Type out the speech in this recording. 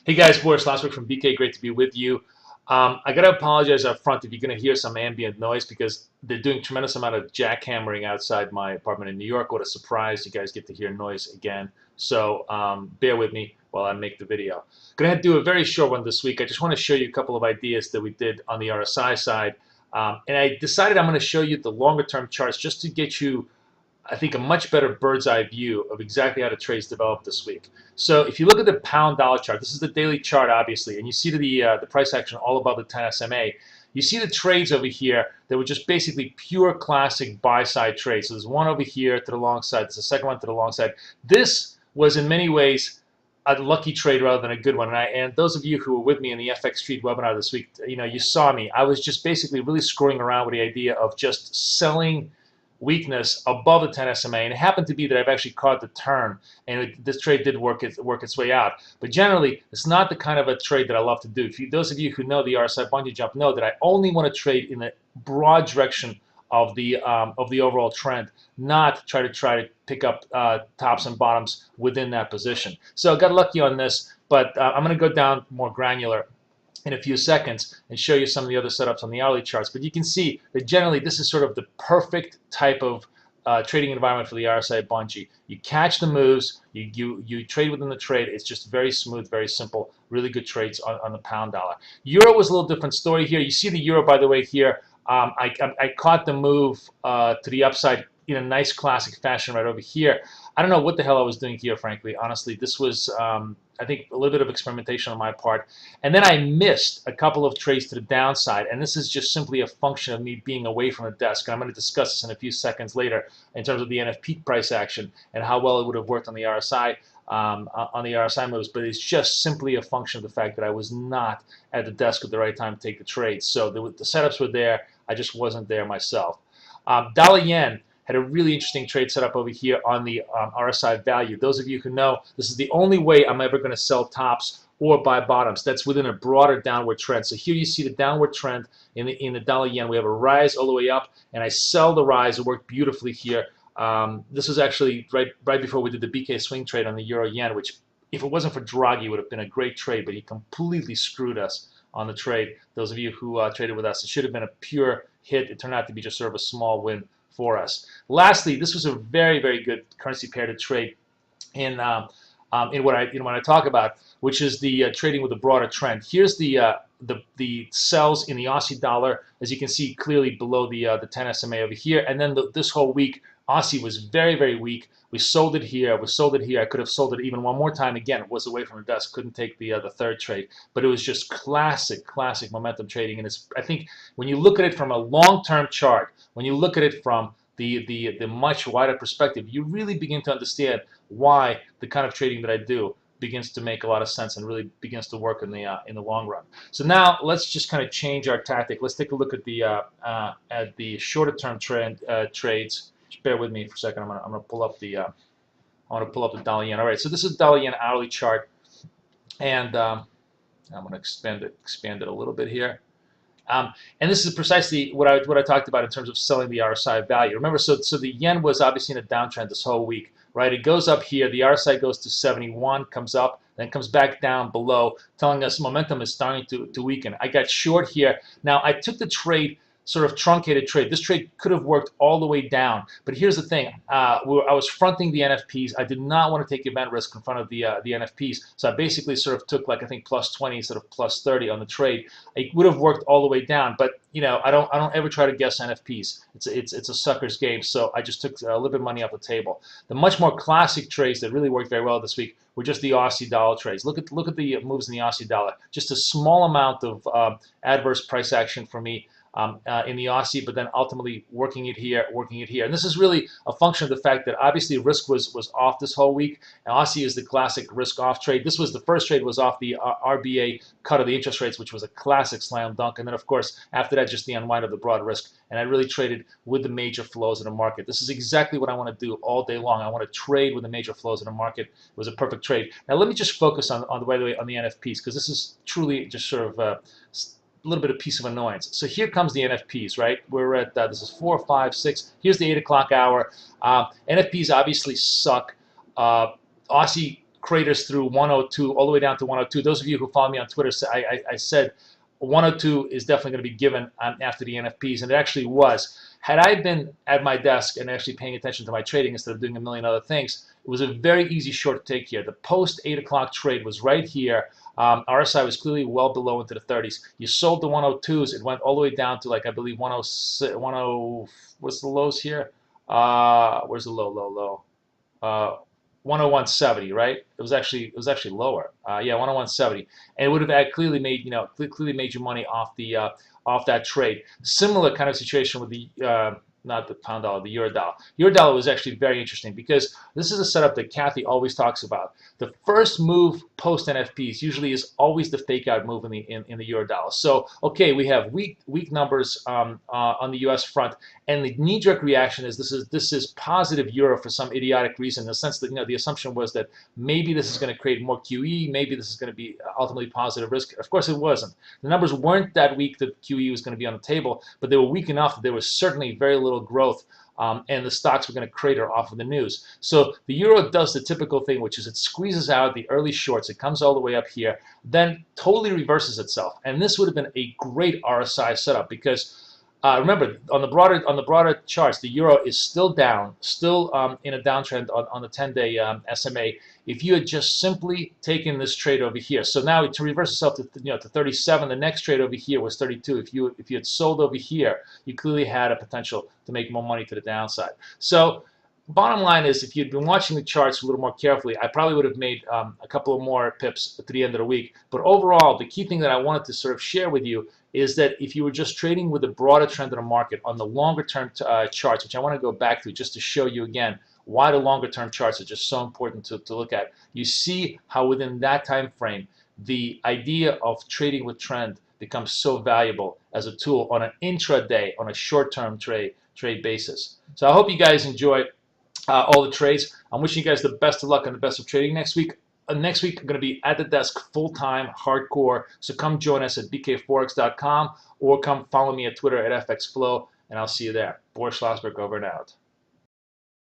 Hey guys, Boris Lastwick from BK. Great to be with you. I gotta apologize up front if you're gonna hear some ambient noise because they're doing a tremendous amount of jackhammering outside my apartment in New York. What a surprise! You guys get to hear noise again. So bear with me while I make the video. Gonna do a very short one this week. I just want to show you a couple of ideas that we did on the RSI side, and I decided I'm going to show you the longer term charts just to get you, I think, a much better bird's eye view of exactly how the trades developed this week. So if you look at the pound dollar chart, this is the daily chart obviously, and you see the price action all above the 10 SMA. You see the trades over here that were just basically pure classic buy side trades. So there's one over here to the long side, there's a second one to the long side. This was in many ways a lucky trade rather than a good one. And those of you who were with me in the FX Street webinar this week, you saw me. I was just basically really screwing around with the idea of just selling weakness above the 10 SMA, and it happened to be that I've actually caught the turn, and this trade did work its way out. But generally, it's not the kind of a trade that I love to do. Those of you who know the RSI bungee jump know that I only want to trade in the broad direction of the overall trend, not try to pick up tops and bottoms within that position. So I got lucky on this, but I'm going to go down more granular in a few seconds and show you some of the other setups on the hourly charts. But you can see that generally this is sort of the perfect type of trading environment for the RSI bungee. You catch the moves, you trade within the trade. It's just very smooth, very simple, really good trades on the pound dollar. Euro was a little different story here. You see the euro, by the way, here. I caught the move to the upside in a nice classic fashion right over here. I don't know what the hell I was doing here, frankly. Honestly, this was, I think, a little bit of experimentation on my part. And then I missed a couple of trades to the downside, and this is just simply a function of me being away from the desk. And I'm going to discuss this in a few seconds later in terms of the NFP price action and how well it would have worked on the RSI moves. But it's just simply a function of the fact that I was not at the desk at the right time to take the trades. So the setups were there. I just wasn't there myself. Dollar yen had a really interesting trade set up over here on the RSI value. Those of you who know, this is the only way I'm ever going to sell tops or buy bottoms. That's within a broader downward trend. So here you see the downward trend in the dollar yen. We have a rise all the way up, and I sell the rise. It worked beautifully here. This was actually right before we did the BK swing trade on the euro yen, which if it wasn't for Draghi would have been a great trade, but he completely screwed us on the trade. Those of you who traded with us, it should have been a pure hit. It turned out to be just sort of a small win for us. Lastly, this was a very, very good currency pair to trade in what I talk about, which is the trading with a broader trend. Here's the sells in the Aussie dollar, as you can see clearly below the 10 SMA over here, and then this whole week Aussie was very, very weak. We sold it here. We sold it here. I could have sold it even one more time. Again, it was away from the desk. Couldn't take the third trade, but it was just classic momentum trading. And I think when you look at it from a long-term chart, when you look at it from the much wider perspective, you really begin to understand why the kind of trading that I do begins to make a lot of sense and really begins to work in the long run. So now let's just kind of change our tactic. Let's take a look at the shorter-term trend trades. Just bear with me for a second. I'm gonna pull up the dollar yen. All right, so this is dollar yen hourly chart, and I'm gonna expand it a little bit here. And this is precisely what I talked about in terms of selling the RSI value. Remember, so the yen was obviously in a downtrend this whole week, right? It goes up here. The RSI goes to 71, comes up, then comes back down below, telling us momentum is starting to weaken. I got short here. Now I took the trade, sort of truncated trade. This trade could have worked all the way down, but here's the thing: I was fronting the NFPs. I did not want to take event risk in front of the NFPs, so I basically sort of took, like, I think plus 20 instead of plus 30 on the trade. It would have worked all the way down, but I don't ever try to guess NFPs. It's a sucker's game, so I just took a little bit of money off the table. The much more classic trades that really worked very well this week were just the Aussie dollar trades. Look at the moves in the Aussie dollar. Just a small amount of adverse price action for me in the Aussie, but then ultimately working it here. And this is really a function of the fact that obviously risk was off this whole week. And Aussie is the classic risk off trade. This was the first trade was off the RBA cut of the interest rates, which was a classic slam dunk. And then of course after that, just the unwind of the broad risk. And I really traded with the major flows in the market. This is exactly what I want to do all day long. I want to trade with the major flows in the market. It was a perfect trade. Now let me just focus on the NFPs, because this is truly just sort of a little bit of piece of annoyance. So here comes the NFPs, right? We're at, this is 4, 5, 6. Here's the 8 o'clock hour. NFPs obviously suck. Aussie craters through 102 all the way down to 102. Those of you who follow me on Twitter, I said 102 is definitely going to be given after the NFPs, and it actually was. Had I been at my desk and actually paying attention to my trading instead of doing a million other things, it was a very easy short to take here. The post 8 o'clock trade was right here. RSI was clearly well below into the 30s. You sold the 102s. It went all the way down to, like, I believe 106, 10, what's the lows here? Where's the low? 101.70, right? It was actually lower. Yeah, 101.70, and it would have clearly made you money off the off that trade. Similar kind of situation with the not the pound dollar, the euro dollar. Euro dollar was actually very interesting because this is a setup that Kathy always talks about. The first move post NFPs usually is always the fake out move in the euro dollar. So okay, we have weak numbers on the U.S. front, and the knee-jerk reaction is this is positive euro for some idiotic reason. In the sense that the assumption was that maybe this is going to create more QE, maybe this is going to be ultimately positive risk. Of course, it wasn't. The numbers weren't that weak that QE was going to be on the table, but they were weak enough that there was certainly very little growth, and the stocks were going to crater off of the news. So the euro does the typical thing, which is it squeezes out the early shorts. It comes all the way up here, then totally reverses itself. And this would have been a great RSI setup because remember, on the broader charts, the euro is still down, still in a downtrend on the 10-day SMA. If you had just simply taken this trade over here, so now to reverse itself to to 37, the next trade over here was 32. If you had sold over here, you clearly had a potential to make more money to the downside. So bottom line is, if you'd been watching the charts a little more carefully, I probably would have made a couple of more pips to the end of the week. But overall, the key thing that I wanted to sort of share with you is that if you were just trading with a broader trend in the market on the longer term charts, which I want to go back to just to show you again why the longer term charts are just so important to look at, you see how within that time frame the idea of trading with trend becomes so valuable as a tool on an intraday, on a short-term trade basis. So I hope you guys enjoy all the trades. I'm wishing you guys the best of luck and the best of trading next week. Next week, I'm going to be at the desk full-time, hardcore. So come join us at bkforex.com or come follow me at Twitter at FXFlow, and I'll see you there. Boris Schlossberg over and out.